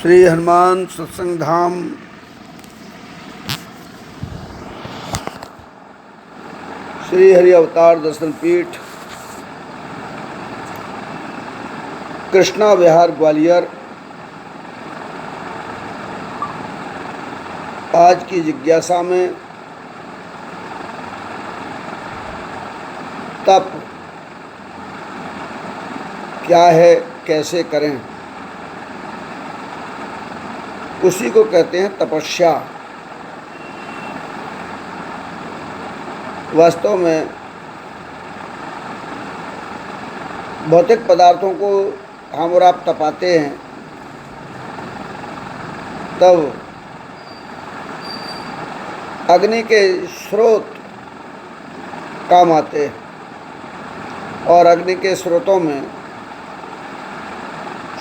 श्री हनुमान सत्संग धाम श्री हरि अवतार दर्शन पीठ कृष्णा विहार ग्वालियर। आज की जिज्ञासा में तप क्या है, कैसे करें, उसी को कहते हैं तपस्या। वास्तव में भौतिक पदार्थों को हम और आप तपाते हैं तब अग्नि के स्रोत काम आते हैं, और अग्नि के स्रोतों में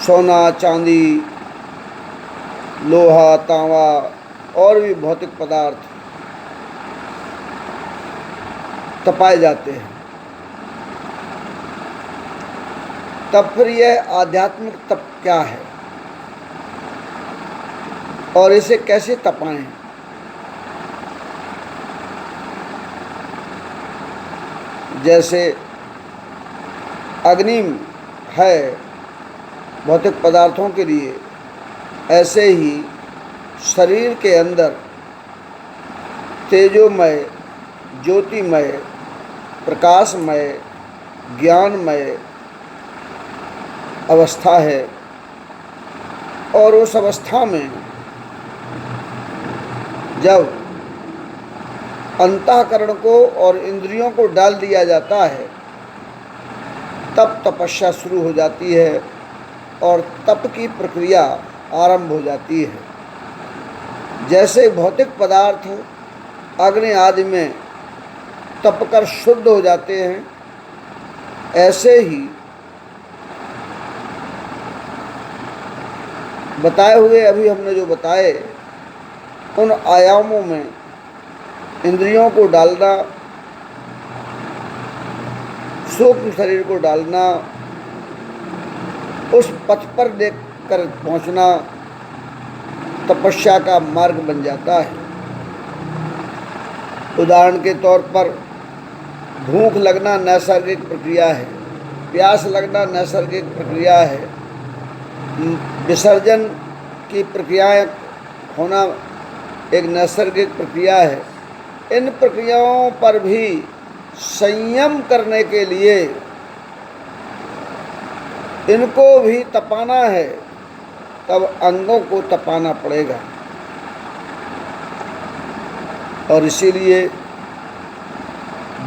सोना, चांदी, लोहा, तांबा और भी भौतिक पदार्थ तपाए जाते हैं। तब फिर यह आध्यात्मिक तप क्या है और इसे कैसे तपाएं? जैसे अग्नि है भौतिक पदार्थों के लिए, ऐसे ही शरीर के अंदर तेजोमय, ज्योतिमय, प्रकाशमय, ज्ञानमय अवस्था है, और उस अवस्था में जब अंतःकरण को और इंद्रियों को डाल दिया जाता है तब तपस्या शुरू हो जाती है और तप की प्रक्रिया आरंभ हो जाती है। जैसे भौतिक पदार्थ अग्नि आदि में तपकर शुद्ध हो जाते हैं, ऐसे ही बताए हुए अभी हमने जो बताए उन आयामों में इंद्रियों को डालना, सूक्ष्म शरीर को डालना, उस पथ पर देख कर पहुंचना तपस्या का मार्ग बन जाता है। उदाहरण के तौर पर भूख लगना नैसर्गिक प्रक्रिया है, प्यास लगना नैसर्गिक प्रक्रिया है, विसर्जन की प्रक्रियाएं होना एक नैसर्गिक प्रक्रिया है। इन प्रक्रियाओं पर भी संयम करने के लिए इनको भी तपाना है, तब अंगों को तपाना पड़ेगा। और इसीलिए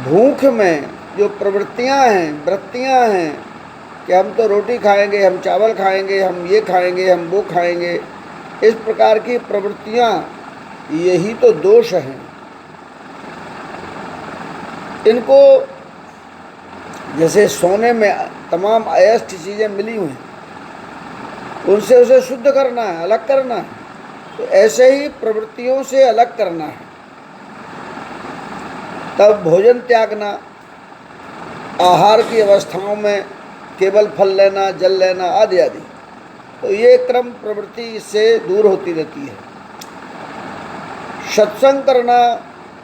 भूख में जो प्रवृत्तियां हैं, वृत्तियां हैं कि हम तो रोटी खाएंगे, हम चावल खाएंगे, हम ये खाएंगे, हम वो खाएंगे, इस प्रकार की प्रवृत्तियां, यही तो दोष हैं। इनको जैसे सोने में तमाम अयस्थ चीज़ें मिली हुई हैं, उनसे उसे शुद्ध करना है, अलग करना है, तो ऐसे ही प्रवृत्तियों से अलग करना है। तब भोजन त्यागना, आहार की अवस्थाओं में केवल फल लेना, जल लेना आदि आदि, तो ये क्रम प्रवृत्ति से दूर होती रहती है। सत्संग करना,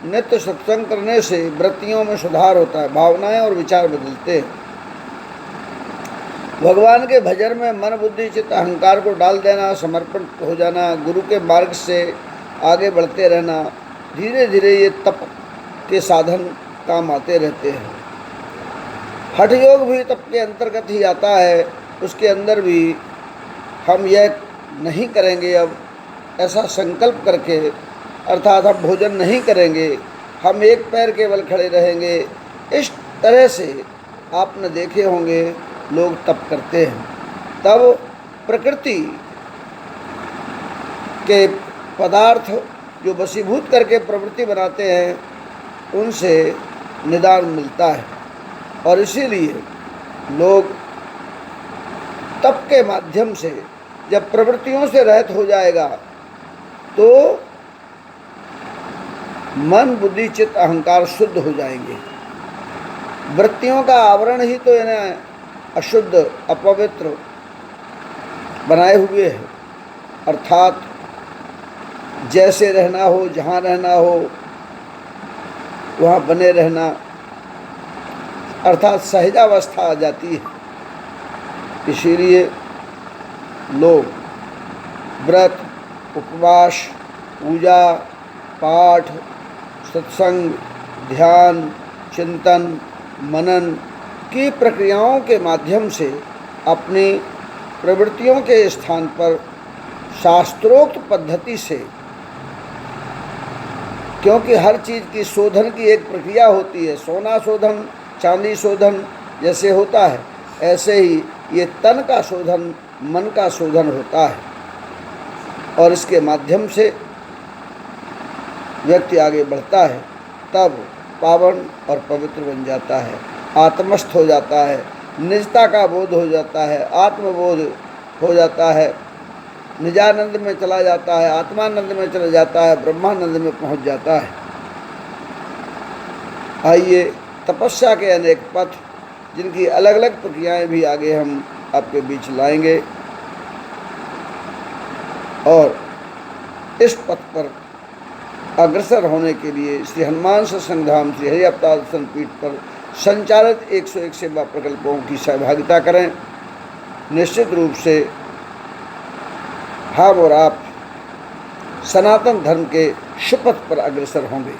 नित्य सत्संग करने से वृत्तियों में सुधार होता है, भावनाएं और विचार बदलते हैं। भगवान के भजन में मन, बुद्धि, चित्त, अहंकार को डाल देना, समर्पण हो जाना, गुरु के मार्ग से आगे बढ़ते रहना, धीरे धीरे ये तप के साधन काम आते रहते हैं। हठ योग भी तप के अंतर्गत ही आता है। उसके अंदर भी हम यह नहीं करेंगे अब, ऐसा संकल्प करके, अर्थात हम भोजन नहीं करेंगे, हम एक पैर केवल खड़े रहेंगे, इस तरह से आपने देखे होंगे लोग तप करते हैं। तब प्रकृति के पदार्थ जो वशीभूत करके प्रवृत्ति बनाते हैं, उनसे निदान मिलता है। और इसीलिए लोग तप के माध्यम से जब प्रवृत्तियों से रहित हो जाएगा तो मन, बुद्धि, चित्त, अहंकार शुद्ध हो जाएंगे। वृत्तियों का आवरण ही तो इन्हें अशुद्ध, अपवित्र बनाए हुए है। अर्थात जैसे रहना हो, जहाँ रहना हो वहाँ बने रहना, अर्थात सहजावस्था आ जाती है। इसीलिए लोग व्रत, उपवास, पूजा, पाठ, सत्संग, ध्यान, चिंतन, मनन की प्रक्रियाओं के माध्यम से अपनी प्रवृत्तियों के स्थान पर शास्त्रोक्त पद्धति से, क्योंकि हर चीज़ की शोधन की एक प्रक्रिया होती है, सोना शोधन, चांदी शोधन जैसे होता है, ऐसे ही ये तन का शोधन, मन का शोधन होता है, और इसके माध्यम से व्यक्ति आगे बढ़ता है, तब पावन और पवित्र बन जाता है, आत्मस्थ हो जाता है, निजता का बोध हो जाता है, आत्मबोध हो जाता है, निजानंद में चला जाता है, आत्मानंद में चला जाता है, ब्रह्मानंद में पहुंच जाता है। आइए, तपस्या के अनेक पथ, जिनकी अलग अलग प्रक्रियाएं भी आगे हम आपके बीच लाएंगे, और इस पथ पर अग्रसर होने के लिए श्री हनुमान सत्संग धाम श्री हरि अवतार दर्शन पीठ पर संचालित 101 सेवा प्रकल्पों की सहभागिता करें। निश्चित रूप से हम और आप सनातन धर्म के सुपथ पर अग्रसर होंगे।